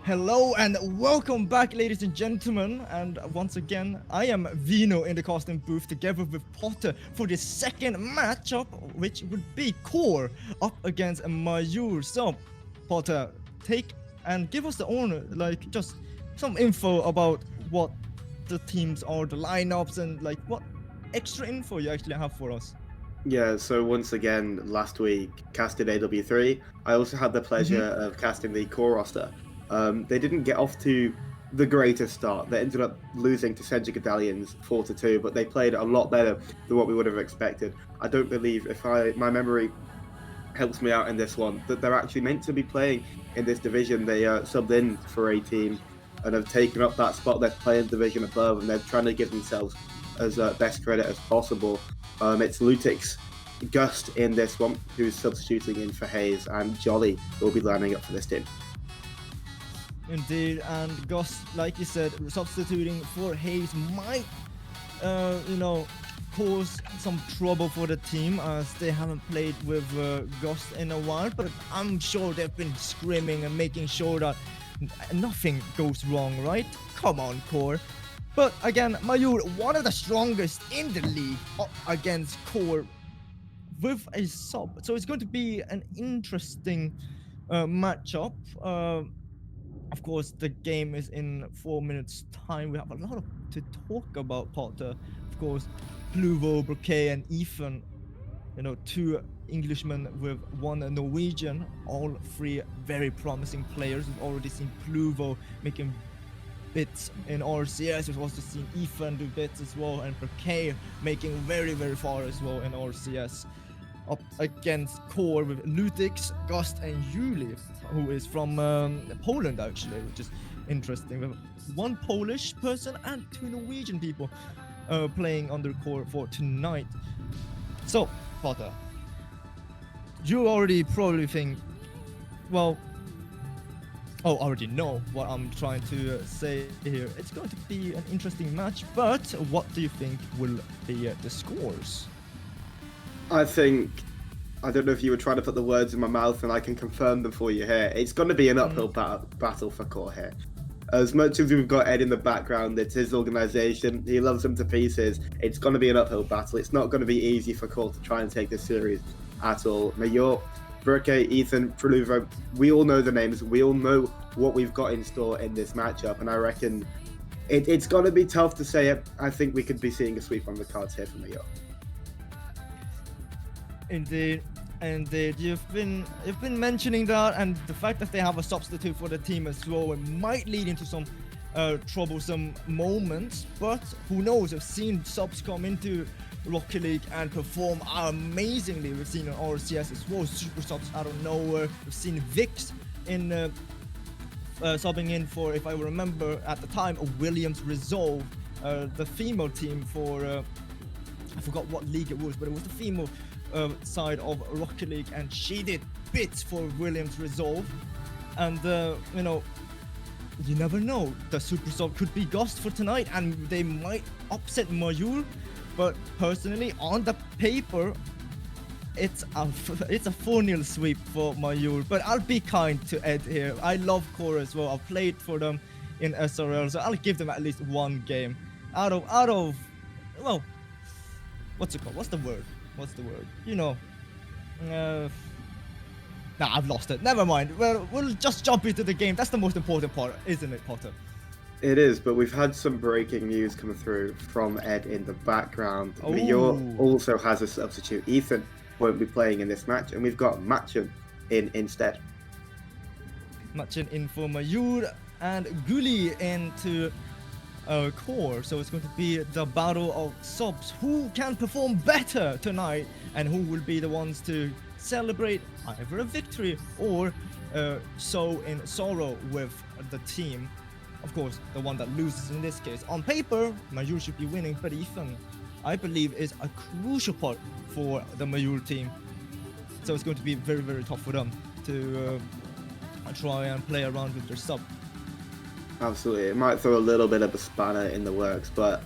Hello and welcome back, ladies and gentlemen. And once again, I am Vino in the casting booth together with Potter for the second matchup, which would be Core up against Mayur. So, Potter, take and give us the honor, like just some info about what the teams are, the lineups, and like what extra info you actually have for us. Yeah, so once again, last week, casted AW3. I also had the pleasure of casting the core roster. They didn't get off to the greatest start. They ended up losing to Cedric Medallions 4-2, but they played a lot better than what we would have expected. I don't believe, if my memory helps me out in this one, that they're actually meant to be playing in this division. They subbed in for a team and have taken up that spot. They're playing division above, and they're trying to give themselves as best credit as possible. It's Lutix Gust in this one, who's substituting in for Hayes, and Jolly will be lining up for this team. Indeed, and Gust, like you said, substituting for Hayes might, cause some trouble for the team as they haven't played with Gust in a while. But I'm sure they've been screaming and making sure that nothing goes wrong, right? Come on, Core. But again, Mayur, one of the strongest in the league up against Core with a sub. So it's going to be an interesting matchup. Of course, the game is in 4 minutes' time. We have a lot to talk about, Potter. Of course, Pluvo, Bouquet, and Ethan. Two Englishmen with one Norwegian. All three very promising players. We've already seen Pluvo making bits in RCS. We've also seen Ethan do bits as well, and Bouquet making very, very far as well in RCS. Up against Core with Lutix, Gust, and Yuli, who is from Poland actually, which is interesting. We have one Polish person and two Norwegian people playing under Core for tonight. So, Potter, you already probably think, already know what I'm trying to say here. It's going to be an interesting match, but what do you think will be the scores? I don't know if you were trying to put the words in my mouth, and I can confirm them for you here. It's going to be an uphill battle for Core here. As much as we've got Ed in the background, it's his organisation, he loves them to pieces. It's going to be an uphill battle. It's not going to be easy for Core to try and take this series at all. Mayor, Burke, Ethan, Preluvo, we all know the names. We all know what we've got in store in this matchup, and I reckon it's going to be tough to say it. I think we could be seeing a sweep on the cards here for Mayor. Indeed, you've been mentioning that, and the fact that they have a substitute for the team as well, it might lead into some troublesome moments. But who knows? I've seen subs come into Rocket League and perform amazingly. We've seen in RCS as well, super subs out of nowhere. We've seen Vix in subbing in for, if I remember at the time, Williams Resolve, the female team for I forgot what league it was, but it was the female side of Rocket League, and she did bits for Williams Resolve. And you never know, the super sub could be Ghost for tonight, and they might upset Mayur. But personally, on the paper, it's a 4-0 sweep for Mayur. But I'll be kind to Ed here. I love Core as well. I've played for them in SRL, so I'll give them at least one game out of well, what's it called? What's the word? I've lost it. Never mind. Well, we'll just jump into the game. That's the most important part, isn't it, Potter? It is, but we've had some breaking news come through from Ed in the background. Oh. Mayor also has a substitute. Ethan won't be playing in this match, and we've got Machin in instead. Machin in for Mayur and Guli into Core. So it's going to be the battle of subs. Who can perform better tonight, and who will be the ones to celebrate either a victory or sow in sorrow with the team. Of course, the one that loses in this case. On paper, Mayur should be winning, but Ethan, I believe, is a crucial part for the Mayur team. So it's going to be very, very tough for them to try and play around with their sub. Absolutely. It might throw a little bit of a spanner in the works, but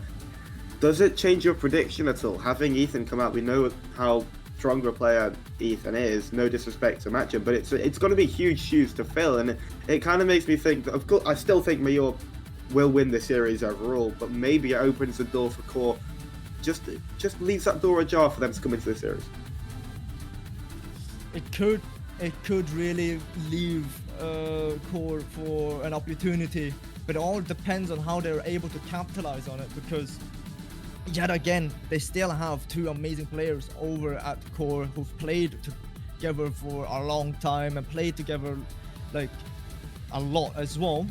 does it change your prediction at all? Having Ethan come out, we know how stronger player Ethan is, no disrespect to match him, but it's going to be huge shoes to fill, and it kind of makes me think that, of course, I still think Major will win the series overall, but maybe it opens the door for COR. Just leaves that door ajar for them to come into the series. It could really leave COR for an opportunity, but it all depends on how they're able to capitalize on it, because yet again they still have two amazing players over at COR who've played together for a long time and played together like a lot as well.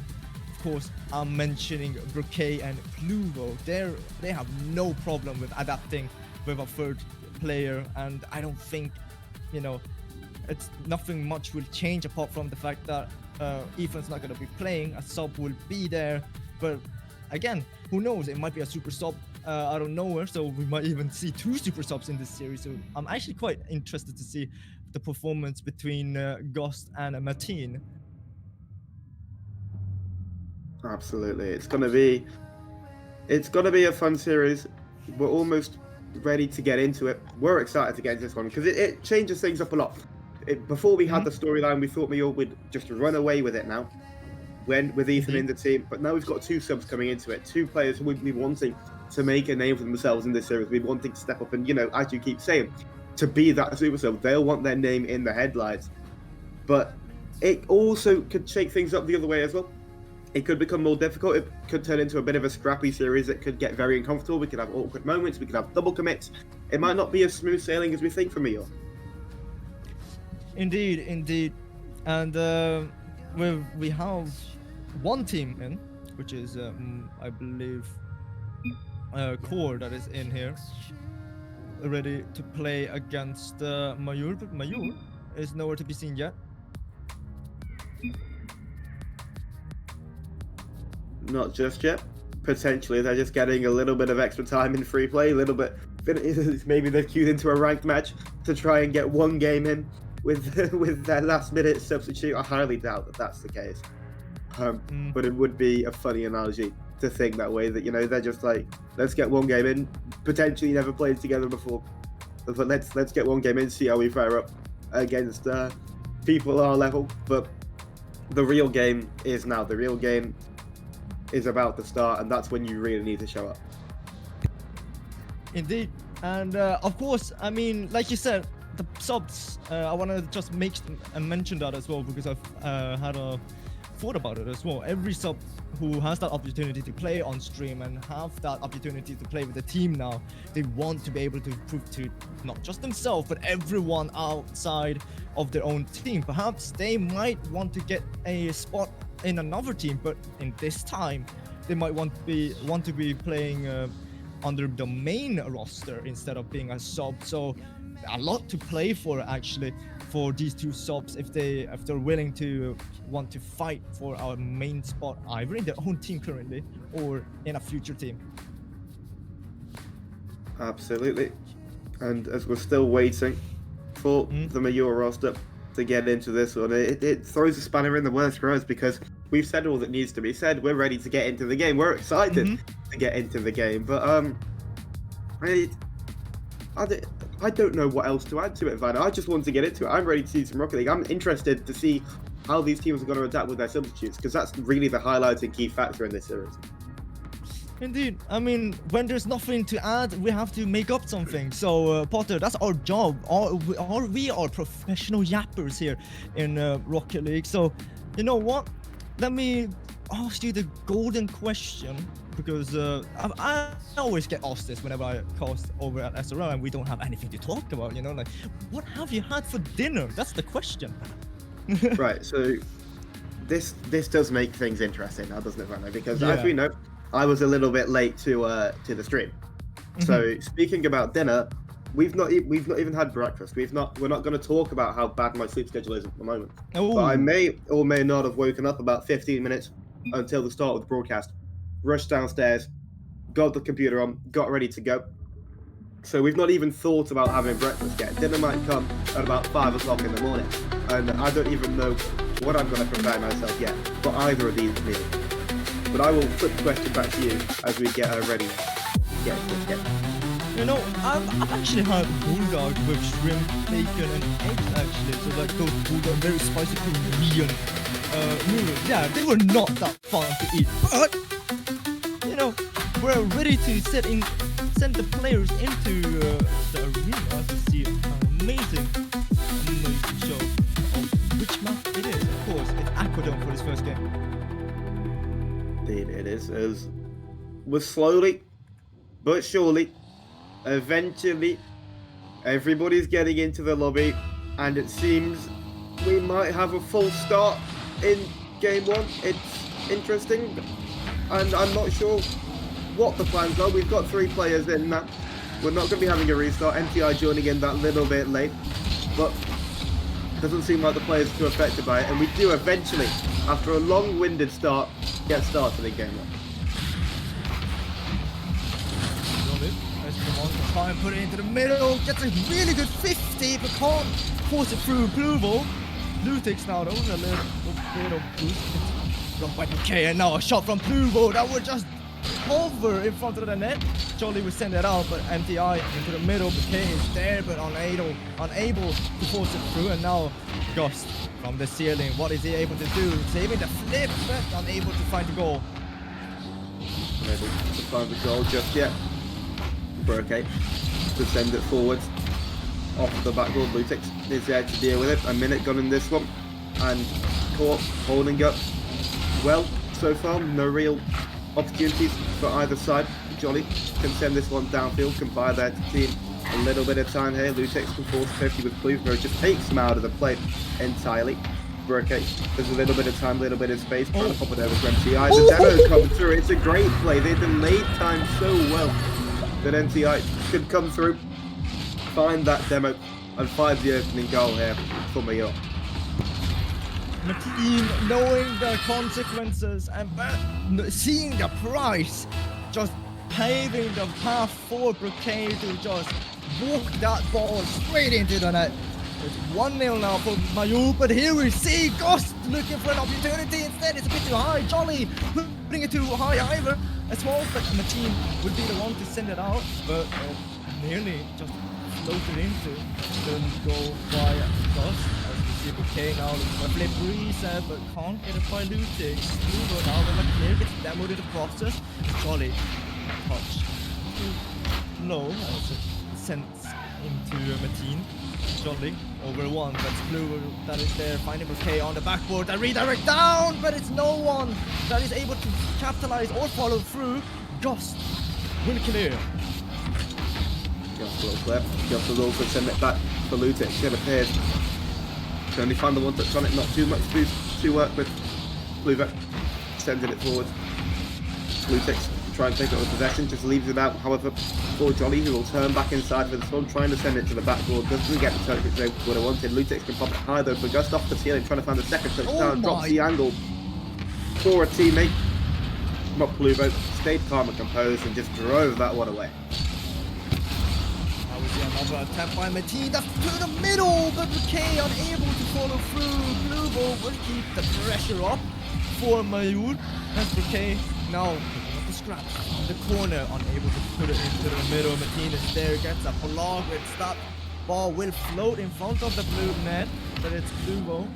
Of course, I'm mentioning Bouquet and Pluvo. They have no problem with adapting with a third player, and I don't think, it's nothing much will change apart from the fact that Ethan's not going to be playing. A sub will be there, but again, who knows? It might be a super sub out of nowhere, so we might even see two super subs in this series. So I'm actually quite interested to see the performance between Ghost and Martin. Absolutely, it's gonna be a fun series. We're almost ready to get into it. We're excited to get into this one because it changes things up a lot. Before we had the storyline, we thought Major would just run away with it now, with Ethan in the team. But now we've got two subs coming into it, two players who would be wanting to make a name for themselves in this series. We're wanting to step up and, as you keep saying, to be that super sub. They'll want their name in the headlines. But it also could shake things up the other way as well. It could become more difficult. It could turn into a bit of a scrappy series. It could get very uncomfortable. We could have awkward moments. We could have double commits. It might not be as smooth sailing as we think from Major. Indeed. And we have one team in, which is, I believe, COR that is in here, ready to play against Major, but Major is nowhere to be seen yet. Not just yet. Potentially, they're just getting a little bit of extra time in free play, a little bit. Maybe they've queued into a ranked match to try and get one game in with their last-minute substitute. I highly doubt that that's the case. But it would be a funny analogy to think that way, that, they're just like, let's get one game in, potentially never played together before, but let's get one game in, see how we fare up against people our level. But the real game is now. The real game is about to start, and that's when you really need to show up. Indeed. And of course, I mean, like you said, the subs, I want to just mention that as well, because I've had a thought about it as well. Every sub who has that opportunity to play on stream and have that opportunity to play with the team now, they want to be able to prove to not just themselves, but everyone outside of their own team. Perhaps they might want to get a spot in another team, but in this time they might want to be playing under the main roster instead of being a sub. So a lot to play for, actually, for these two subs, if they're willing to want to fight for our main spot, either in their own team currently or in a future team. Absolutely. And as we're still waiting for the Major roster to get into this one, it throws a spanner in the works for us, because we've said all that needs to be said. We're ready to get into the game. We're excited to get into the game, but I don't know what else to add to it, Van. I just want to get into it. I'm ready to see some Rocket League. I'm interested to see how these teams are going to adapt with their substitutes, because that's really the highlight and key factor in this series. Indeed. I mean, when there's nothing to add, we have to make up something. So, Potter, that's our job. We are professional yappers here in Rocket League. So, you know what? Let me ask you the golden question, because I always get asked this whenever I cast over at SRL and we don't have anything to talk about, like, what have you had for dinner? That's the question. Right, so this does make things interesting now, doesn't it, Rano? Because as we know, I was a little bit late to the stream. So speaking about dinner, we've not even had breakfast. We're not going to talk about how bad my sleep schedule is at the moment. But I may or may not have woken up about 15 minutes until the start of the broadcast, rushed downstairs, got the computer on, got ready to go. So we've not even thought about having breakfast yet. Dinner might come at about 5 o'clock in the morning, and I don't even know what I'm going to prepare myself yet for either of these meals. But I will flip the question back to you as we get ready to get into this game. You know, I've actually had bulldog with shrimp, bacon, and eggs actually. So like those bulldog very spicy Korean noodles. Yeah, they were not that fun to eat, but you know, we're ready to send the players into the arena to see an amazing show of which map it is. Of course, it's Aquadome for this first game. Indeed, it is. As we're slowly but surely, eventually, everybody's getting into the lobby, and it seems we might have a full start in game one. It's interesting, and I'm not sure what the plans are. We've got 3 players in now. We're not going to be having a restart. MTI joining in that little bit late, but doesn't seem like the players are too affected by it. And we do eventually, after a long-winded start, get started in game one. Let's come on, try and put it into the middle. Gets a really good 50, but can't force it through Pluvo. Lutix now though, a little bit of boost. Blocked by PK, and now a shot from Pluvo that would just hover in front of the net. Jolly would send it out, but MTI into the middle. PK is there, but unable to force it through. And now Ghost from the ceiling. What is he able to do? Saving the flip, but unable to find the goal. Ready to find the goal just yet. Okay, to send it forwards off the backboard. Lutix is there to deal with it. A minute gone in this one, and COR holding up well so far. No real opportunities for either side. Jolly can send this one downfield, can buy their team a little bit of time here. Lutix can force 50 with Pluvo, just takes him out of the play entirely. Okay, there's a little bit of time, a little bit of space, trying to pop it over to MTI. The demo comes through. It's a great play. They delayed time so well that MTI could come through, find that demo, and find the opening goal here for Mayor. Mateen knowing the consequences and seeing the price, just paving the path for Brocade to just walk that ball straight into the net. It's 1-0 now for Mayu, but here we see Ghost looking for an opportunity. Instead, it's a bit too high. Jolly putting it too high either as well, but Mateen would be the one to send it out, but nearly just floated into the goal by Ghost. As we see Bouquet now looking for a flip reset, but can't get it by Lutix. Pluvo now, the McClear gets demoed in the process. Jolly touch too low as it sends into Mateen. Jolly over one, that's Pluvo that is there, finding Bouquet on the backboard, that redirect down, but it's no one that is able to capitalize or follow through. Ghost will clear. Ghost will clear. Ghost will also send it back for Lutix. It appears can only find the one touch on it, not too much to work with. Pluvo sending it forward. Lutix try and take it with possession, just leaves it out, however, for Jolly, who will turn back inside for this one, trying to send it to the backboard, doesn't get the touch which they would have wanted. Lutix can pop it high though for Ghost off the ceiling, trying to find the second touchdown, drops the angle for a teammate. Not Pluvo, stayed calm and composed and just drove that one away. Now we see another attempt by Mateen, that's to the middle, but Bouquet unable to follow through. Pluvo will keep the pressure up for Mayur, and Bouquet now the scratch in the corner, unable to put it into the middle. Mateen is there, gets a block, it's that ball will float in front of the blue net, but it's Pluvo.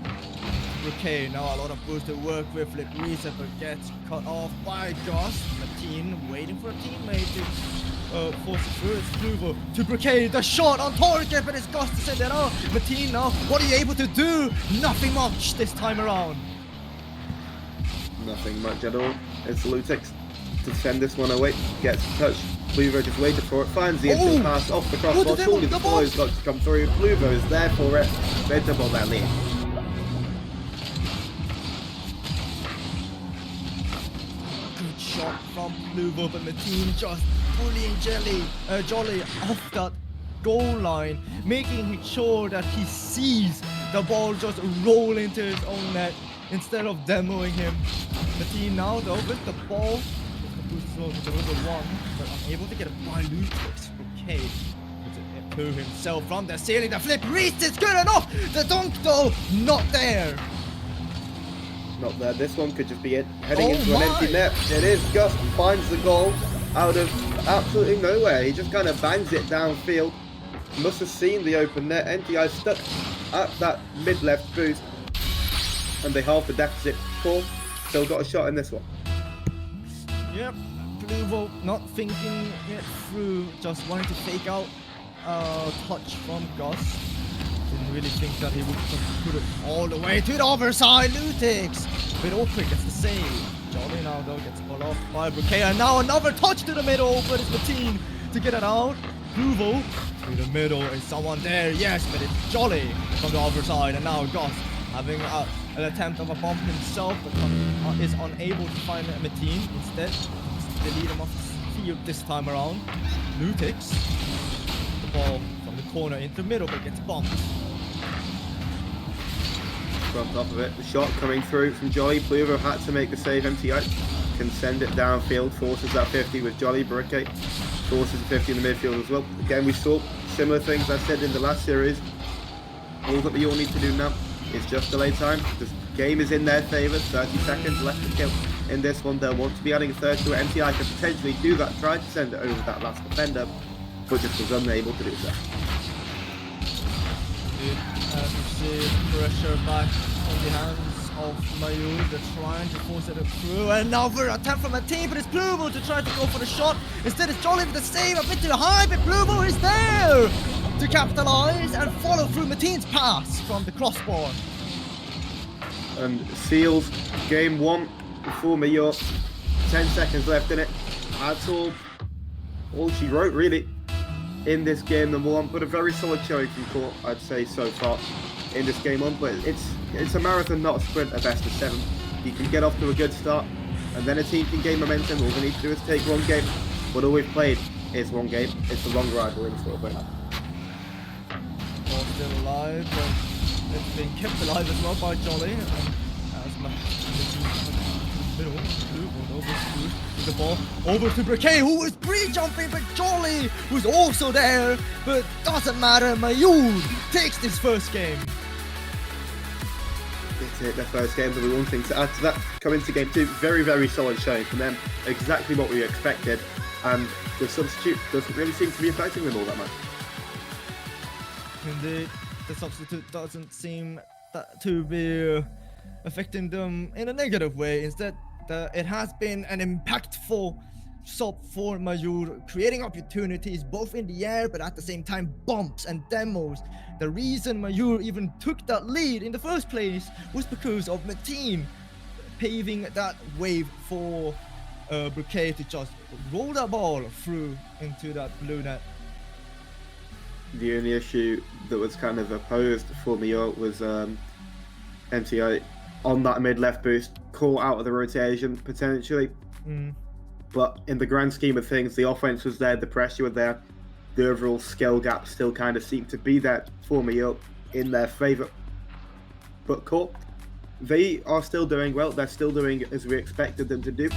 Bouquet now a lot of boost to work with, flip reset, but gets cut off by Ghost. Mateen waiting for a teammate to force it through. It's Pluvo to Bouquet, the shot on target, but it's Ghost to send it out. Mateen now, what are you able to do? Nothing much this time around. Nothing much at all. It's Lutix to send this one away, gets touched. Pluvo just waited for it, finds the instant pass off the crossbar. Surely the ball has got to come through. Pluvo is there for it. They double that lead. Good shot from Pluvo, but Mateen just bullying Jolly off that goal line, making sure that he sees the ball just roll into his own net instead of demoing him. Mateen now though with the ball, with the over one, but unable to get a by Lutix. Okay, puts it to himself from the ceiling. The flip reached, it's good enough. The dunk though, not there. Not there. This one could just be it. Heading into an empty net. It is. Ghost finds the goal. out of absolutely nowhere. He just kind of bangs it downfield. Must have seen the open net. NTI stuck at that mid-left boost, and they halved the deficit. COR still got a shot in this one. Yep, Pluvo not thinking it through, just wanting to fake out touch from Gus. Didn't really think that he would just put it all the way to the other side. Lutix, bit awkward, gets the save. Jolly now though gets pulled off by Bouquet, and now another touch to the middle, but it's Mateen to get it out. Pluvo to the middle, is someone there? Yes, but it's Jolly from the other side, and now Gus having an attempt of a bump himself, but is unable to find Mateen. Instead, they lead him off the field this time around. Lutix, the ball from the corner into the middle, but gets bumped. Bumped off of it. The shot coming through from Jolly. Pluvo had to make the save. MTI can send it downfield, forces that 50 with Jolly. Barricade forces the 50 in the midfield as well. Again, we saw similar things I said in the last series. All that we all need to do now is just delay time. The game is in their favour. 30 seconds left to kill. In this one, they'll want to be adding a third to it. MTI can potentially do that. Try to send it over that last defender, but just was unable to do so. As you see, pressure back on the hands of Mayur. They're trying to force it through. Another attempt from a team, but it's Pluvo to try to go for the shot. Instead, it's Jolly with the save, a bit too high, but Pluvo is there to capitalize and follow through Mateen's pass from the crossbar. And seals game one for Mayur. 10 seconds left in it. That's all she wrote, really, in this game number one, but a very solid showing from COR, I'd say, so far in this game one. But it's a marathon, not a sprint, a best of 7. You can get off to a good start, and then a team can gain momentum. All we need to do is take one game, but all we've played is one game. It's a long ride we're in store for now. All still alive, but it's been kept alive as well by Jolly. As much middle, the ball over to Briquet, who is pre-jumping, but Jolly, who's also there, but doesn't matter. Mayur takes this first game. It's it, their first game. There'll be one thing to add to that. Coming to game 2, very, very solid showing from them. Exactly what we expected, and the substitute doesn't really seem to be affecting them all that much. Indeed, the substitute doesn't seem to be affecting them in a negative way. Instead, it has been an impactful sub for Mayur, creating opportunities both in the air, but at the same time bumps and demos. The reason Mayur even took that lead in the first place was because of Mateen paving that wave for Bouquet to just roll that ball through into that blue net. The only issue that was kind of opposed for Mayur was MTI on that mid-left boost, COR out of the rotation, potentially. But in the grand scheme of things, the offense was there, the pressure was there, the overall skill gap still kind of seemed to be there for Mayur in their favour. But COR, they are still doing well. They're still doing as we expected them to do,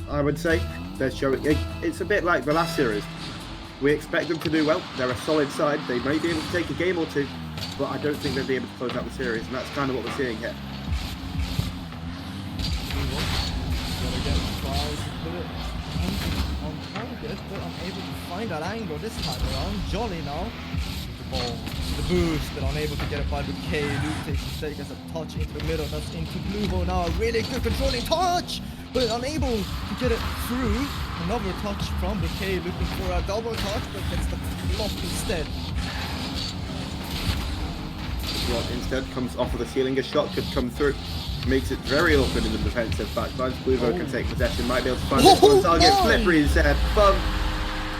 I would say. They're showing, it's a bit like the last series. We expect them to do well. They're a solid side. They may be able to take a game or two, but I don't think they'll be able to close out the series, and that's kind of what we're seeing here. Again, tries to put it on target, but unable to find that angle this time around. Jolly now with the ball, the boost, but unable to get it by Bouquet. Lutix takes a touch into the middle. That's into Pluvo now. A really good controlling touch, but unable to get it through. Another touch from Bouquet, looking for a double touch, but gets the flop instead. What instead comes off of the ceiling. A shot could come through. Makes it very awkward in the defensive backline. Pluvo can take possession, might be able to find it on target. Slippery instead. Bump.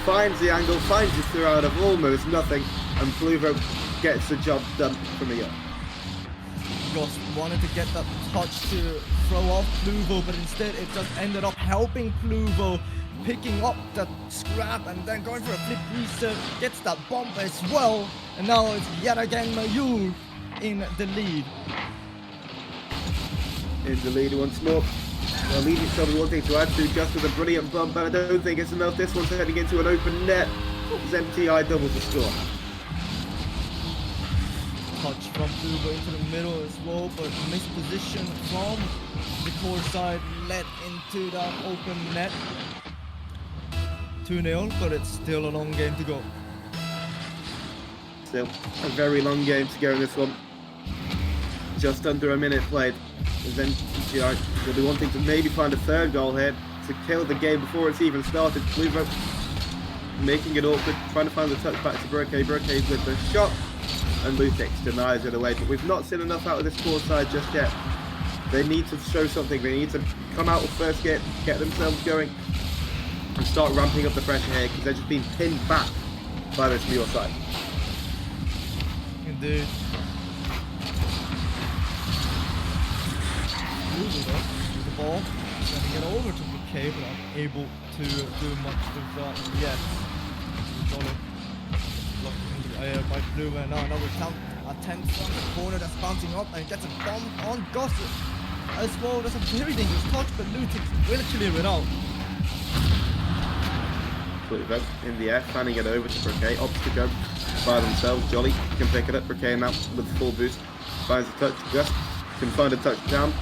Finds the angle, finds it through out of almost nothing, and Pluvo gets the job done from the yard. Gus wanted to get that touch to throw off Pluvo, but instead it just ended up helping Pluvo, picking up that scrap and then going for a flip reset, gets that bump as well, and now it's yet again Mayur in the lead. In the lead once more. Well, leading each other, one thing to add to, just with a brilliant bump, but I don't think it's enough. This one's heading into an open net. As MTI doubles the score. Touch from Pluvo into the middle as well, but missed position from the COR side led into that open net. 2-0, but it's still a long game to go. Still a very long game to go in this one. Just under a minute played. And then MCI will be wanting to maybe find a third goal here to kill the game before it's even started. Luvo making it awkward, trying to find the touch back to Broke. Broke with the shot, and Lutix denies it away. But we've not seen enough out of this core side just yet. They need to show something. They need to come out with first get themselves going, and start ramping up the pressure here, because they're just being pinned back by this Muir side. Indeed. With the ball, trying to get over to Bouquet, but unable to do much with that yet. Jolly blocked in the air by Blue, and now another attempt from the corner that's bouncing up and gets a bomb on Goss as well. That's a very dangerous touch, but Lutix will clear it out. Blue in the air, fanning it over to Bouquet, opts to go by themselves. Jolly can pick it up. Bouquet now with full boost, finds a touch. Gus can find a touchdown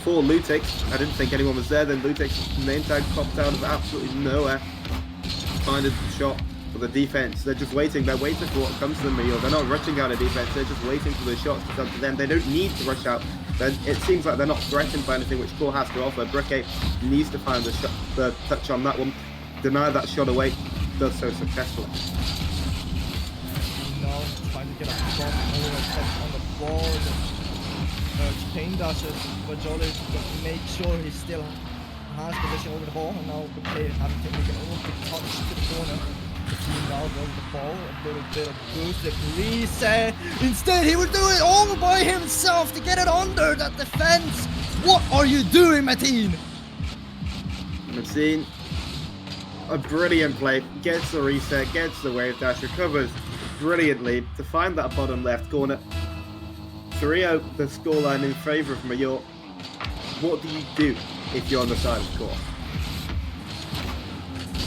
for Lutix. I didn't think anyone was there. Then Lutix's name tag popped out of absolutely nowhere. Find a shot for the defense. They're just waiting. They're waiting for what comes to them. They're not rushing out of defense. They're just waiting for the shots to come to them. They don't need to rush out. It seems like they're not threatened by anything which Core has to offer. Brickay needs to find the touch on that one. Deny that shot away. Does so successfully. Now trying to get a bomb over a touch on the ball. Chain dashes for Jolly to make sure he still has position over the ball, and now the player having to make an awkward touch to the corner. The team now over the ball, a little bit of boost, the reset. Instead, he will do it all by himself to get it under that defense. What are you doing, Mateen? Mateen, a brilliant play, gets the reset, gets the wave dash, recovers brilliantly to find that bottom left corner. 3-0 the scoreline in favour of Major. What do you do if you're on the side of Core?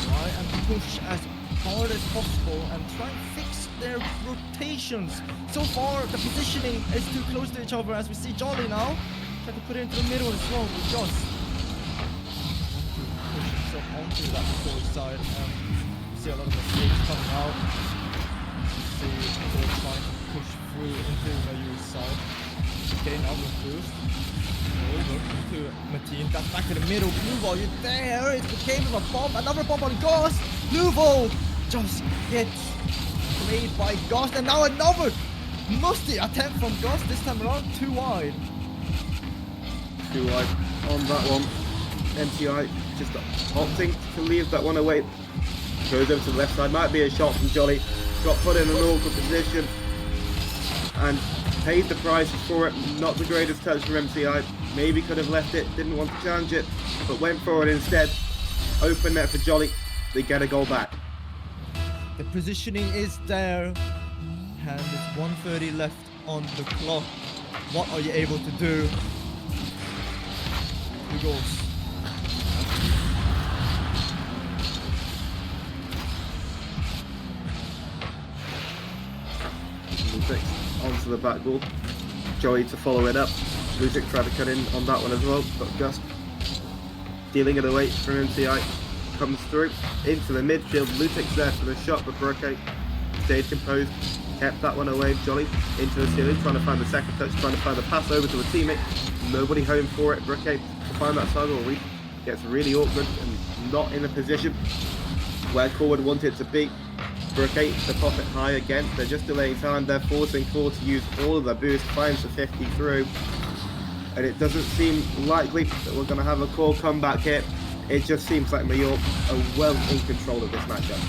Try and push as hard as possible and try and fix their rotations. So far, the positioning is too close to each other, as we see Jolly now. Try to put it into the middle as well with Joss. Push himself onto that Core side, and see a lot of mistakes coming out. See Core trying to push through into Mayur's side. Okay, now with boost. Over to Mateen. That's back to the middle. Bluvo, you're there. It became a bomb. Another bomb on Goss. Bluvo just gets played by Goss. And now another musty attempt from Goss. This time around, too wide. Too wide on that one. MCI just opting to leave that one away. Goes over to the left side. Might be a shot from Jolly. Got put in an awkward position and paid the prices for it. Not the greatest touch from MCI. Maybe could have left it, didn't want to challenge it, but went for it instead. Open net for Jolly. They get a goal back. The positioning is there, and it's 1:30 left on the clock. What are you able to do? 2 goals. Onto the back goal. Joey to follow it up. Lutic tried to cut in on that one as well, but Gus dealing it away from MCI comes through into the midfield. Lutic's there for the shot, but Broke stayed composed, kept that one away. Jolly into the ceiling, trying to find the second touch, trying to find the pass over to a teammate. Nobody home for it. Broke to find that side reach gets really awkward and not in a position where Core would want it to be. Broke to pop it high again. They're just delaying time. They're forcing Core to use all of their boost, finds the 50 through. And it doesn't seem likely that we're going to have a Core comeback here. It just seems like Major are well in control of this matchup.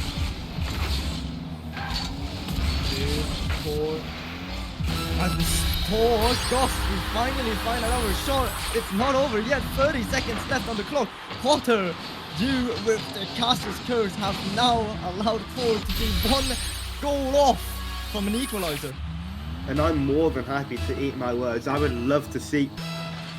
Core. And the score, Goss, we finally find another shot. It's not over yet. 30 seconds left on the clock. Potter, you with the Caster's curse have now allowed Core to be 1 goal off from an equalizer. And I'm more than happy to eat my words. I would love to see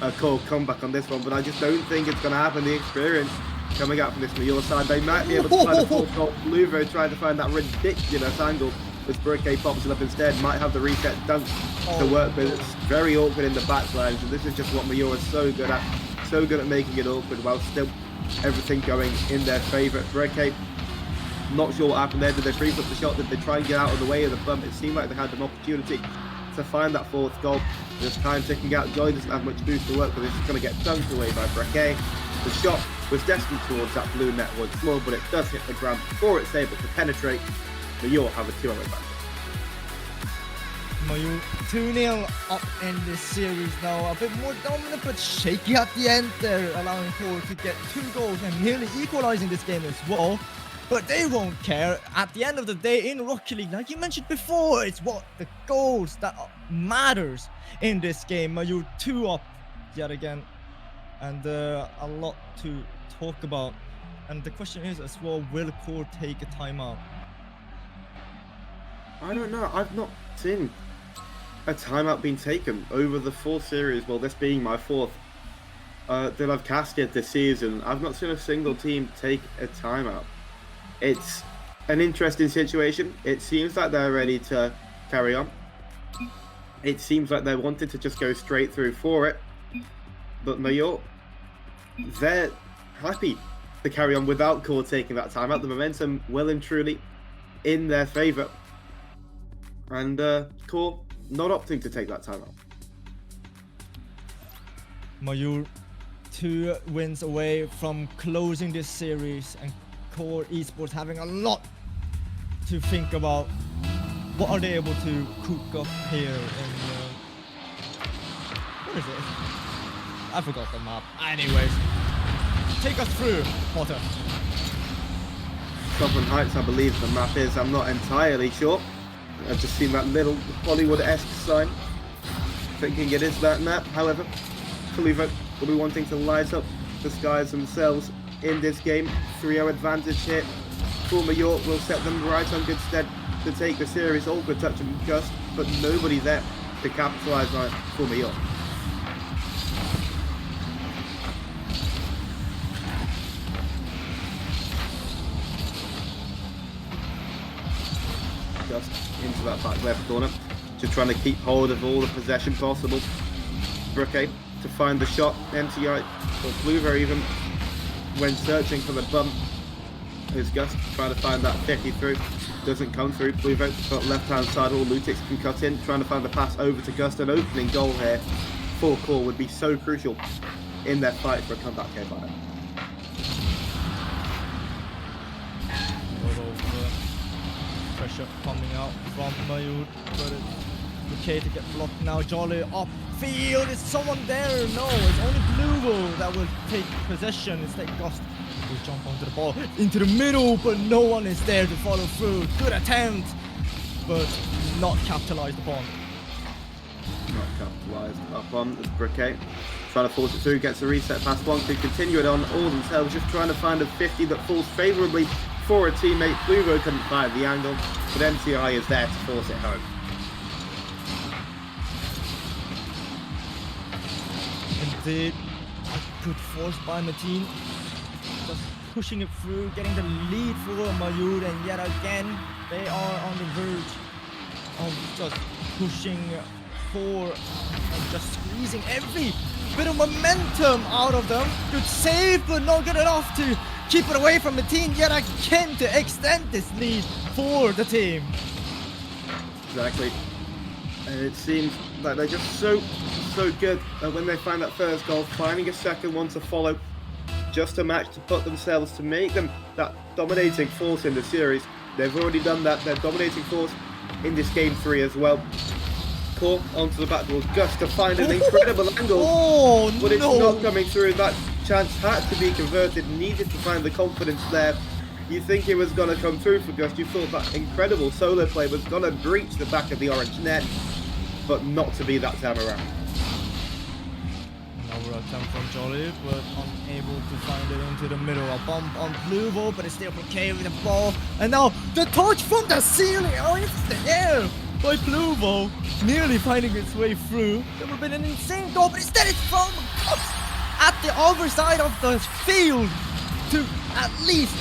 a Core comeback on this one, but I just don't think it's going to happen. The experience coming out from this Major side, they might be able to find a full goal. Luvo trying to find that ridiculous angle as Broke pops it up instead. Might have the reset dunk to work with. It's very awkward in the backlines, and this is just what Major is so good at. So good at making it awkward while still everything going in their favour. Broke Not sure what happened there. Did they freeze up the shot? Did they try and get out of the way of the bump? It seemed like they had an opportunity to find that fourth goal. There's time ticking out. Jolly doesn't have much boost to work with. This is going to get dunked away by Brequet. The shot was destined towards that blue net once more, but it does hit the ground before it's able to penetrate. But you'll have a 2-0 advantage. Mayur 2-0 up in this series now. A bit more dominant but shaky at the end there, allowing COR to get 2 goals and nearly equalizing this game as well. But they won't care. At the end of the day, in Rocket League, like you mentioned before, it's what the goals that matters in this game. Mayur 2 up yet again, and a lot to talk about. And the question is as well, will COR take a timeout? I don't know. I've not seen a timeout being taken over the 4 series. Well, this being my 4th that I've casted this season. I've not seen a single team take a timeout. It's an interesting situation. It seems like they're ready to carry on. It seems like they're wanting to just go straight through for it. But Mayur, they're happy to carry on without COR taking that timeout. The momentum well and truly in their favour. And COR not opting to take that timeout. Mayur 2 wins away from closing this series, and COR Esports having a lot to think about. What are they able to cook up here in what is it? I forgot the map. Anyways, take us through, Potter. Southern Heights, I believe the map is. I'm not entirely sure. I've just seen that little Hollywood-esque sign, thinking it is that map. However, Kalivo will be wanting to light up the skies themselves in this game. 3-0 advantage here. Mayur will set them right on good stead to take the series. All good touch and Gust, but nobody there to capitalise on it for Mayur. Gust into that back left corner, just trying to keep hold of all the possession possible. Brequet to find the shot. MTI or Bluever even when searching for the bump. Here's Gust trying to find that 50 through. Doesn't come through. Bluever got left hand side. All Lutix can cut in. Trying to find the pass over to Gust. An opening goal here for COR would be so crucial in their fight for a comeback here by them. Pressure coming out from Mayur, but it's okay to get blocked now. Jolly upfield. Is someone there? No, it's only Bluevo that will take possession. Instead, Gust will jump onto the ball into the middle, but no one is there to follow through. Good attempt, but not capitalized upon. Not capitalised upon as Brequet trying to force it through, gets a reset pass one to continue it on all themselves, just trying to find a 50 that falls favourably for a teammate. Bluevo couldn't find the angle, but MTI is there to force it home. Indeed, a good force by Mateen, just pushing it through, getting the lead for Mayur, and yet again they are on the verge of just pushing COR and just squeezing every bit of momentum out of them. Good save, but not good enough to keep it away from the team yet again to extend this lead for the team. Exactly. And it seems like they're just so good that when they find that first goal, finding a second one to follow, just a match to put themselves, to make them that dominating force in the series. They've already done that. They're dominating force in this game 3 as well. COR onto the backboard. Gust to find an incredible angle, but it's not coming through. That chance had to be converted. Needed to find the confidence there. You think it was going to come through for Gust. You thought that incredible solo play was going to breach the back of the orange net, but not to be that time around. Another attempt from Jolly, but unable to find it into the middle. A bump on Bluevo, but it's still okay with the ball. And now the touch from the ceiling, into the air by Bluevo, nearly finding its way through. There would have been an insane goal, but instead it's from at the other side of the field to at least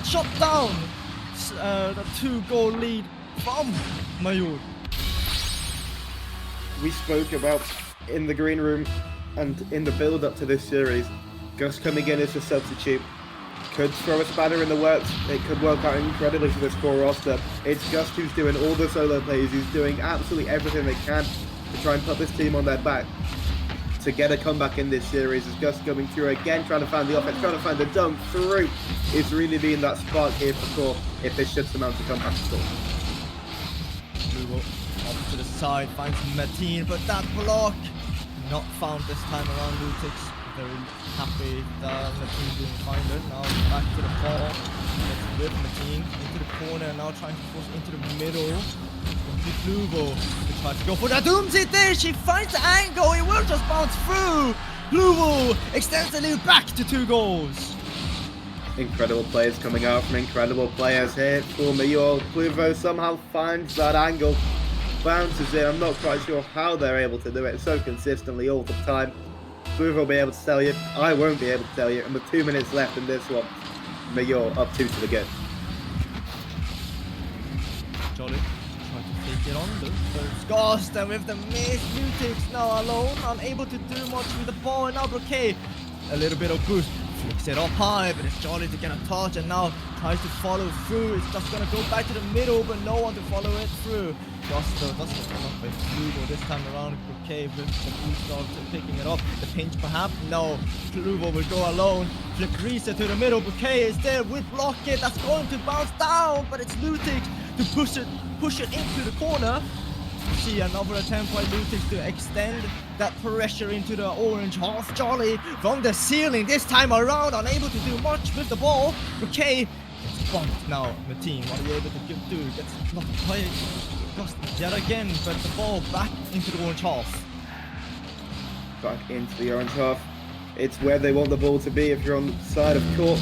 shut down the 2-goal lead from Mayur. We spoke about in the green room and in the build-up to this series, Gust coming in as a substitute, could throw a spanner in the works. It could work out incredibly for this core roster. It's Gust who's doing all the solo plays. He's doing absolutely everything they can to try and put this team on their back to get a comeback in this series. As Gust coming through again, trying to find the offense, trying to find the dunk through. It's really been that spark here for Core if they should surmount to comeback at all. Lugo off to the side, finds Mateen, but that block not found this time around. Lutix very happy that Mateen didn't find it. Now back to the ball. It's with Mateen into the corner, now trying to force into the middle. Lugo to try to go for that doomsday there. She finds the angle. It will just bounce through. Lugo extends the lead back to 2 goals. Incredible players coming out from incredible players here for Major. Pluvo somehow finds that angle, bounces in. I'm not quite sure how they're able to do it so consistently all the time. Pluvo will be able to tell you. I won't be able to tell you. And with 2 minutes left in this one, Major up 2 to the good. Jolly trying to take it on. There's Ghost, and with the miss, Lutix now alone, unable to do much with the ball. And now Bouquet, a little bit of boost. Flicks it up high, but it's Jolly to get a touch and now tries to follow through. It's just gonna go back to the middle, but no one to follow it through. Gusto doesn't come up with Pluvo this time around. Bouquet with the boost off to picking it up. The pinch perhaps? No. Pluvo will go alone. Flip reset to the middle. Bouquet is there with block it. That's going to bounce down, but it's Lutix to push it into the corner. See another attempt by Lutix to extend that pressure into the orange half. Jolly from the ceiling this time around, unable to do much with the ball. Bouquet gets bumped now. Mateen, what are you able to do? Gets blocked by Gust yet again, but the ball back into the orange half. Back into the orange half. It's where they want the ball to be if you're on the side of court.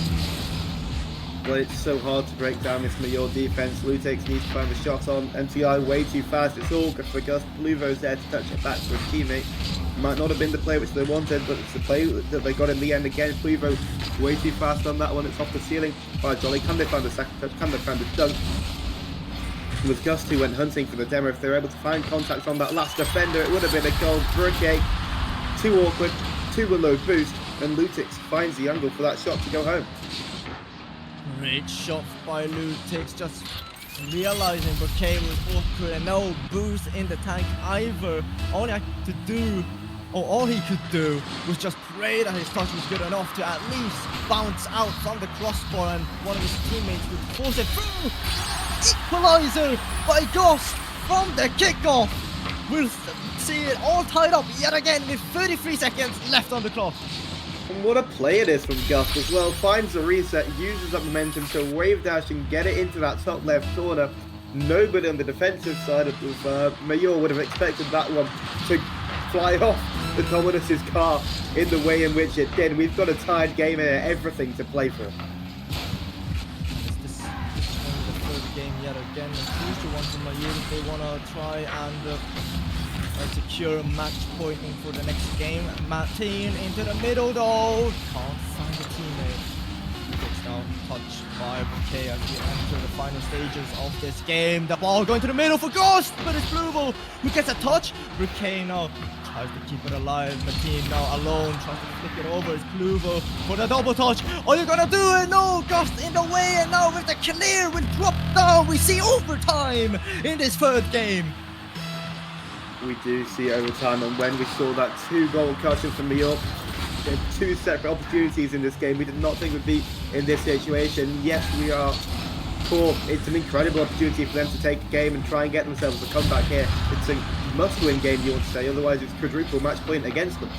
But it's so hard to break down this Major defense. Lutix needs to find the shot on. MTI way too fast. It's all good for Gust. Pluvo's there to touch it back to his teammate. Might not have been the play which they wanted, but it's the play that they got in the end again. Pluvo way too fast on that one. It's off the ceiling by Jolly. Can they find the second touch? Can they find the dunk? With Gust who went hunting for the demo, if they were able to find contact on that last defender, it would have been a goal. Brooke, too awkward, too low boost, and Lutix finds the angle for that shot to go home. Great shot by Lutix, just realizing Bouquet was awkward and no boost in the tank either. All he could do was just pray that his touch was good enough to at least bounce out from the crossbar and one of his teammates would force it through. Equalizer by Gust from the kickoff. We'll see it all tied up yet again with 33 seconds left on the clock. And what a play it is from Gust as well. Finds the reset, uses that momentum to wave dash and get it into that top left corner. Nobody on the defensive side of Major would have expected that one to fly off the Dominus's car in the way in which it did. We've got a tied game here, everything to play for. This is only the third game yet again. A crucial one for Major if they want to try and secure match pointing for the next game. Mateen into the middle though. Can't find a teammate. Gets now touched by Bouquet as we enter the final stages of this game. The ball going to the middle for Gust, but it's Pluvo who gets a touch. Bouquet now tries to keep it alive. Mateen now alone, tries to flick it over. It's Pluvo for the double touch. Are you gonna do it? No, Gust in the way, and now with the clear will drop down. We see overtime in this third game. We do see overtime, and when we saw that 2-goal cushion from New York, there are 2 separate opportunities in this game. We did not think we'd be in this situation. Yes, we are poor. It's an incredible opportunity for them to take a game and try and get themselves a comeback here. It's a must-win game, you want to say, otherwise it's quadruple match point against them.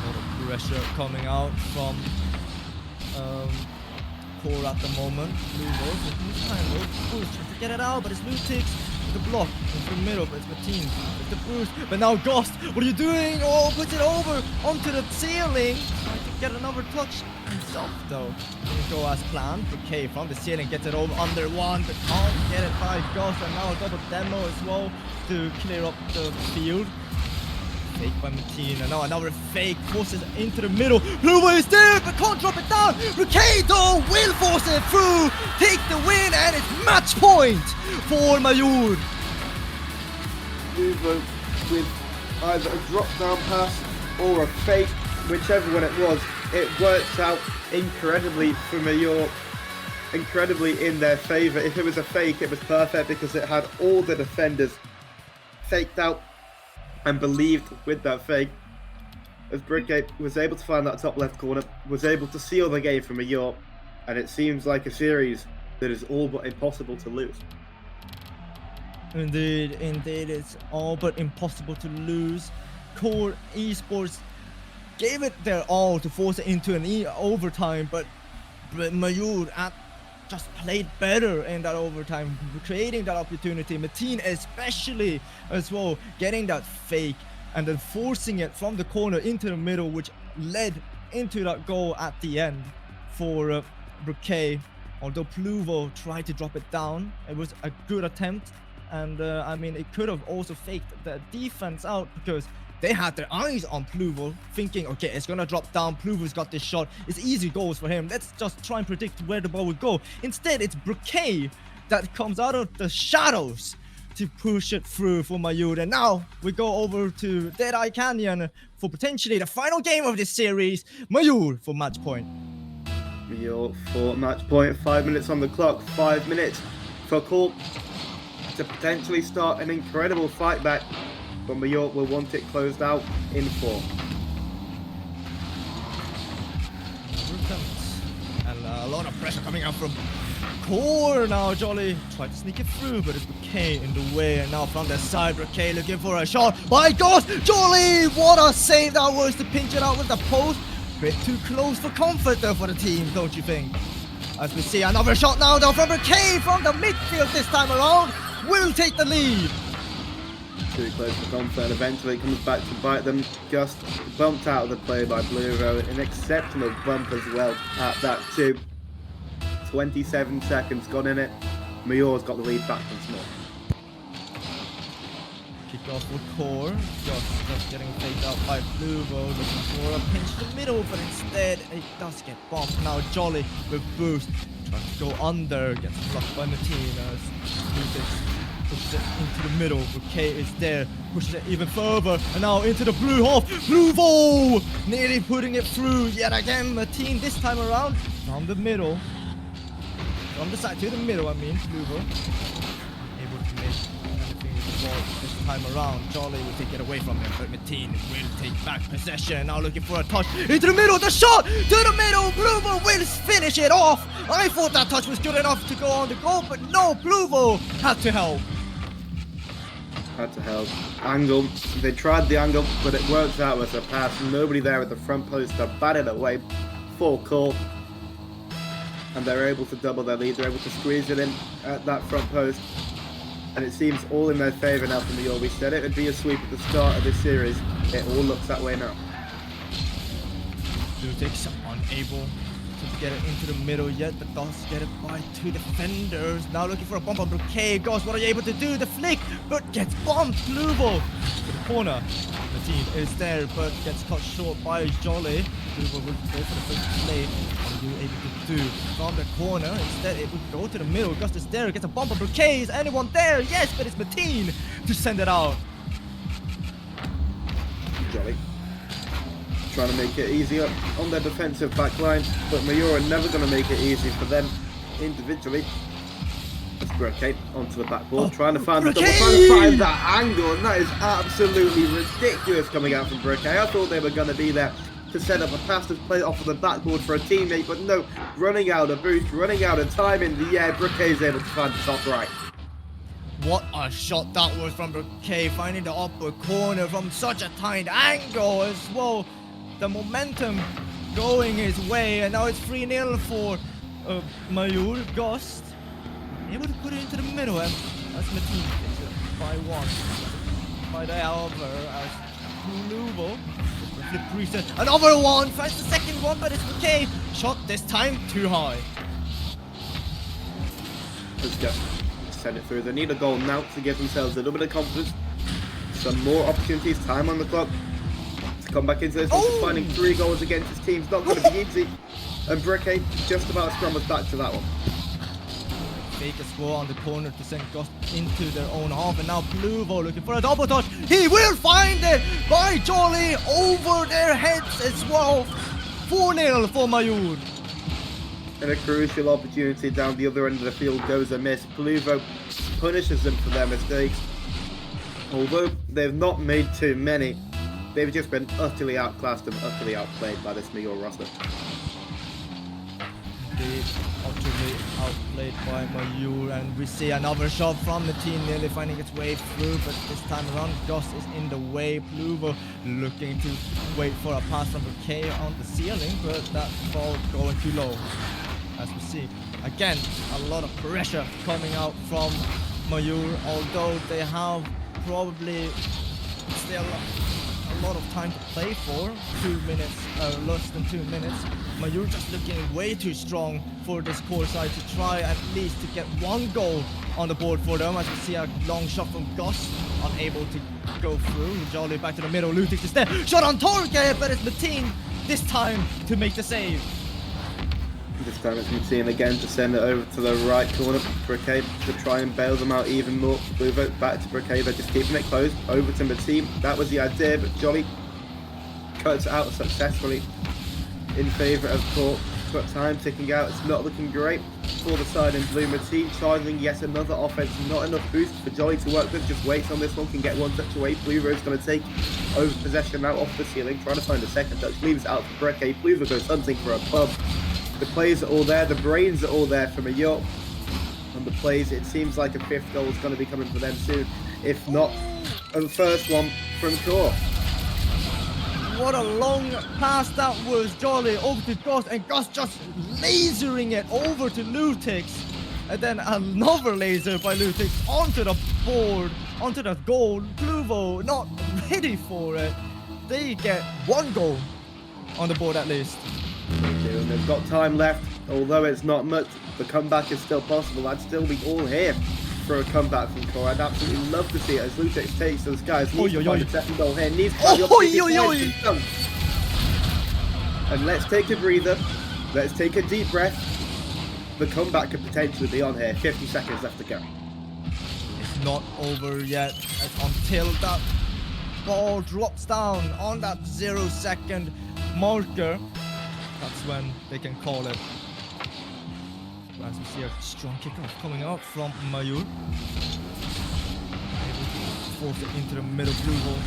A lot of pressure coming out from Core at the moment. Pluvo, trying to get it out, but it's Lutix. The block into the middle, but it's Mateen with the boost. But now Gust, what are you doing? Oh, puts it over onto the ceiling. Trying to get another touch himself though. Didn't go as planned. Okay, from the ceiling gets it over under one, but can't get it by Gust. And now a double demo as well to clear up the field. Fake by Mateen, and now another fake forces into the middle. Pluvo is there, but can't drop it down. Ricardo will force it through, take the win, and it's match point for Major. Pluvo with either a drop down pass or a fake, whichever one it was, it works out incredibly for Major, incredibly in their favour. If it was a fake, it was perfect because it had all the defenders faked out and believed with that fake. As Brickgate was able to find that top left corner, was able to seal the game for Major, and it seems like a series that is all but impossible to lose. Indeed, it's all but impossible to lose. Core Esports gave it their all to force it into an overtime, but Mayur just played better in that overtime, creating that opportunity. Mateen especially as well, getting that fake and then forcing it from the corner into the middle, which led into that goal at the end for Brickgate. Although Pluvo tried to drop it down, it was a good attempt. And I mean, it could have also faked the defense out because they had their eyes on Pluvo, thinking, okay, it's gonna drop down. Pluvo's got this shot. It's easy goals for him. Let's just try and predict where the ball would go. Instead, it's Brickgate that comes out of the shadows to push it through for Mayur. And now we go over to Deadeye Canyon for potentially the final game of this series. Mayur for match point. Mayur for match point. 5 minutes on the clock. 5 minutes for COR to potentially start an incredible fight back, but Mayur will want it closed out in 4. And a lot of pressure coming out from COR now. Jolly tried to sneak it through, but it's Brickgate in the way, and now from the side, Brickgate looking for a shot. My gosh, Jolly, what a save that was to pinch it out with the post. Bit too close for comfort there for the team, don't you think? As we see another shot now though from Brickgate from the midfield this time around. Will take the lead. Too close for comfort. Eventually it comes back to bite them. Just bumped out of the play by Pluvo. An exceptional bump as well at that too. 27 seconds gone in it. Mayur's got the lead back once more. Kick off for COR. Just getting faked out by Pluvo. Looking for a pinch in the middle, but instead it does get bumped. Now Jolly with boost. Trying to go under. Gets blocked by Mateen as pushes it into the middle. Brickgate is there, pushes it even further, and now into the blue half. Pluvo nearly putting it through yet again. Mateen this time around from the middle, from the side to the middle. I mean, Pluvo able to make anything with the ball this time around. Jolly will take it away from him, but Mateen will take back possession. Now looking for a touch into the middle. The shot to the middle. Pluvo will finish it off. I thought that touch was good enough to go on the goal, but no, Pluvo had to help. Had to help. Angle. They tried the angle, but it works out as a pass. Nobody there at the front post to bat it away for COR. And they're able to double their lead. They're able to squeeze it in at that front post. And it seems all in their favour now from Mayur. We said it would be a sweep at the start of this series. It all looks that way now. Lutix unable to get it into the middle yet, but does get it by 2 defenders. Now looking for a bump on Brickgate. Gosh, what are you able to do? The flick, but gets bumped. Pluvo to the corner. The team is there, but gets cut short by Jolly. Pluvo will go for the first play. What are you able to do from the corner? Instead, it would go to the middle. Gus is there, gets a bump on Brickgate. Is anyone there? Yes, but it's Mateen to send it out. Jolly trying to make it easier on their defensive back line, but Mayur are never going to make it easy for them individually. It's Brickgate onto the backboard, trying to find the double, trying to find that angle, and that is absolutely ridiculous coming out from Brickgate. I thought they were going to be there to set up a pass to play off of the backboard for a teammate, but no, running out of boost, running out of time in the air. Brickgate is able to find the top right. What a shot that was from Brickgate, finding the upper corner from such a tight angle as well. The momentum going his way, and now it's 3-0 for Mayur. Ghost able to put it into the middle, and as Mateen gets it by 1. By the elbow as Pluvo flip reset. Another one, finds the second one, but it's okay. Shot this time too high. Let's go. Send it through. They need a goal now to give themselves a little bit of confidence. Some more opportunities, time on the clock. Come back into this one, finding 3 goals against his team's not going to be easy, and Brickgate just about scrambles back to that one. Fake a score on the corner to send Ghost into their own half, and now Pluvo looking for a double touch. He will find it by Jolly over their heads as well. 4-0 for Mayur. And a crucial opportunity down the other end of the field goes amiss. Pluvo punishes them for their mistakes. Although they've not made too many, they've just been utterly outclassed and utterly outplayed by this Mayur roster. Indeed, utterly outplayed by Mayur, and we see another shot from the team nearly finding its way through, but this time around Gus is in the way. Pluvo looking to wait for a pass from K on the ceiling, but that ball going too low. As we see, again, a lot of pressure coming out from Mayur, although they have probably still a lot of time to play for. 2 minutes, less than 2 minutes. Mayur just looking way too strong for this core side to try at least to get 1 goal on the board for them. As we see a long shot from Gus, unable to go through. Jolly back to the middle, Lutix is there. Shot on target, but it's Mateen this time to make the save. This time it's Mateen again to send it over to the right corner. Briquet to try and bail them out even more. Pluvo back to Briquet, they're just keeping it close. Over to Mateen, that was the idea, but Jolly cuts out successfully in favour of COR. But time ticking out, it's not looking great for the side in blue. Mateen charging yet another offense, not enough boost for Jolly to work with. Just waits on this one, can get 1 touch away. Pluvo's going to take over possession now off the ceiling, trying to find a second touch, leaves it out for Briquet. Pluvo goes hunting for a pub. The plays are all there, the brains are all there from Mayur. And the plays, it seems like a 5th goal is going to be coming for them soon. If not, a first one from COR. What a long pass that was. Jolly over to Gus, and Gus just lasering it over to Lutix. And then another laser by Lutix onto the board, onto the goal. Pluvo not ready for it. They get 1 goal on the board at least. And they've got time left, although it's not much. The comeback is still possible. I'd still be all here for a comeback from COR. I'd absolutely love to see it as Lutix takes those guys. Needs to find a second goal here. Needs to find the opportunity. And let's take a breather. Let's take a deep breath. The comeback could potentially be on here. 50 seconds left to go. It's not over yet until that ball drops down on that 0-second marker. That's when they can call it. As we see a strong kickoff coming out from Mayur. Able to force it into the middle blue hole.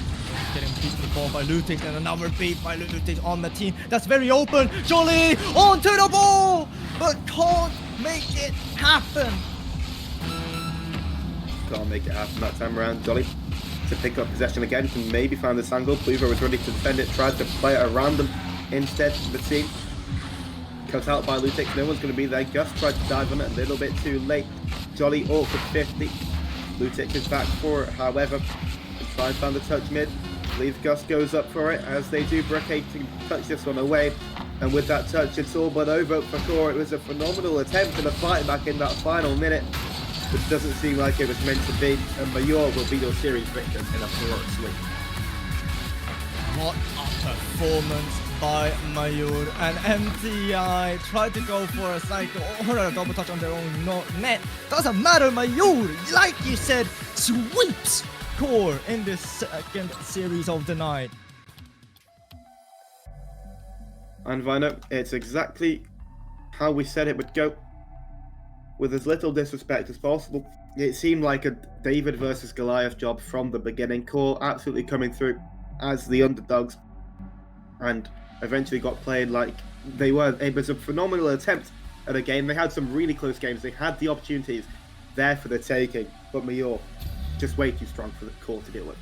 Getting beat the ball by Lutix, and another beat by Lutix on the team. That's very open. Jolly onto the ball, but can't make it happen. Can't make it happen that time around. Jolly to pick up possession again, can maybe find this angle. Pluvo was ready to defend it, tried to play it around them. Instead, the team cut out by Lutix. No one's going to be there. Gus tried to dive on it a little bit too late. Jolly awkward 50. Lutix is back for it, however. Try and find the touch mid. I believe Gus goes up for it, as they do. Briquet to touch this one away. And with that touch, it's all but over for COR. It was a phenomenal attempt and a fight back in that final minute. Which doesn't seem like it was meant to be. And Mayur will be your series victim in a 4 sweep. What a performance by Mayur, and MTI tried to go for a cycle or a double touch on their own net. Doesn't matter, Mayur, like you said, sweeps COR in this second series of the night. And Vino, it's exactly how we said it would go. With as little disrespect as possible. It seemed like a David versus Goliath job from the beginning. COR absolutely coming through as the underdogs, and eventually got played like they were. It was a phenomenal attempt at a game. They had some really close games. They had the opportunities there for the taking, but Mayur just way too strong for the COR to deal with.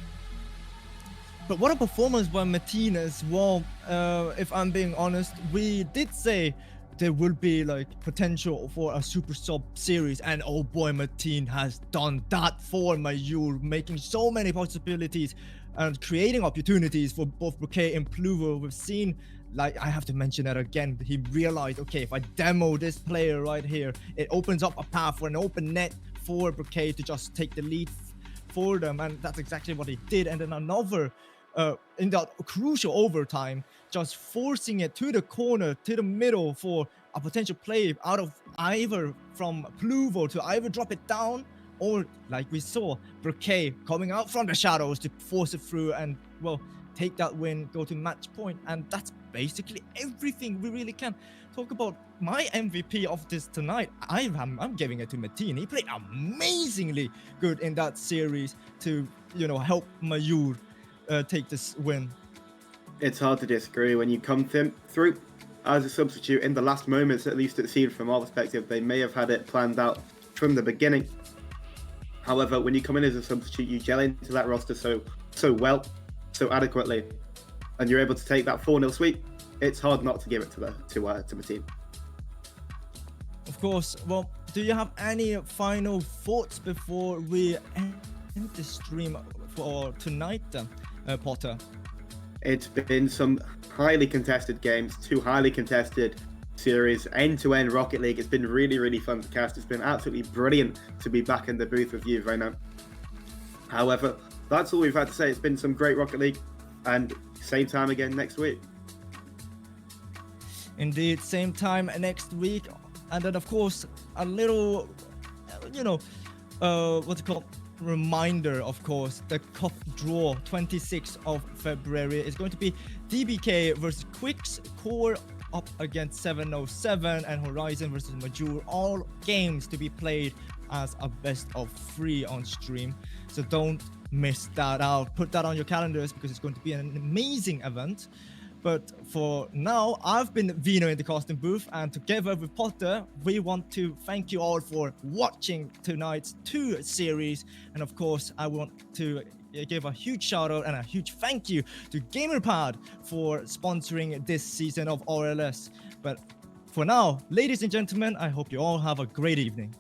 But what a performance by Mateen as well. If I'm being honest, we did say there will be like potential for a super sub series, and oh boy, Mateen has done that for Mayur, making so many possibilities and creating opportunities for both Briquet and Pluvo. We've seen, like, I have to mention that again, he realized, okay, if I demo this player right here, it opens up a path for an open net for Briquet to just take the lead for them, and that's exactly what he did. And then another in that crucial overtime, just forcing it to the corner, to the middle for a potential play out of either from Pluvo to either drop it down or like we saw, Brocade coming out from the shadows to force it through and, well, take that win, go to match point, and that's basically everything we really can talk about. My MVP of this tonight, I'm giving it to Metin. He played amazingly good in that series to, help Mayur take this win. It's hard to disagree when you come through as a substitute in the last moments. At least it seemed from our perspective, they may have had it planned out from the beginning. However, when you come in as a substitute, you gel into that roster so well, so adequately, and you're able to take that 4-0 sweep. It's hard not to give it to the team. Of course. Well, do you have any final thoughts before we end the stream for tonight, Potter? It's been some highly contested games, 2 highly contested series, end-to-end Rocket League. It's been really, really fun to cast. It's been absolutely brilliant to be back in the booth with you right now. However, that's all we've had to say. It's been some great Rocket League, and same time again next week. Indeed, same time next week. And then, of course, a little, what's it called? Reminder, of course, the cup draw 26th of February is going to be DBK versus Quicks, Core up against 707, and Horizon versus Major. All games to be played as a best of 3 on stream. So don't miss that out. Put that on your calendars because it's going to be an amazing event. But for now, I've been Vino in the casting booth, and together with Potter, we want to thank you all for watching tonight's 2 series. And of course, I want to give a huge shout out and a huge thank you to GamerPad for sponsoring this season of RLS. But for now, ladies and gentlemen, I hope you all have a great evening.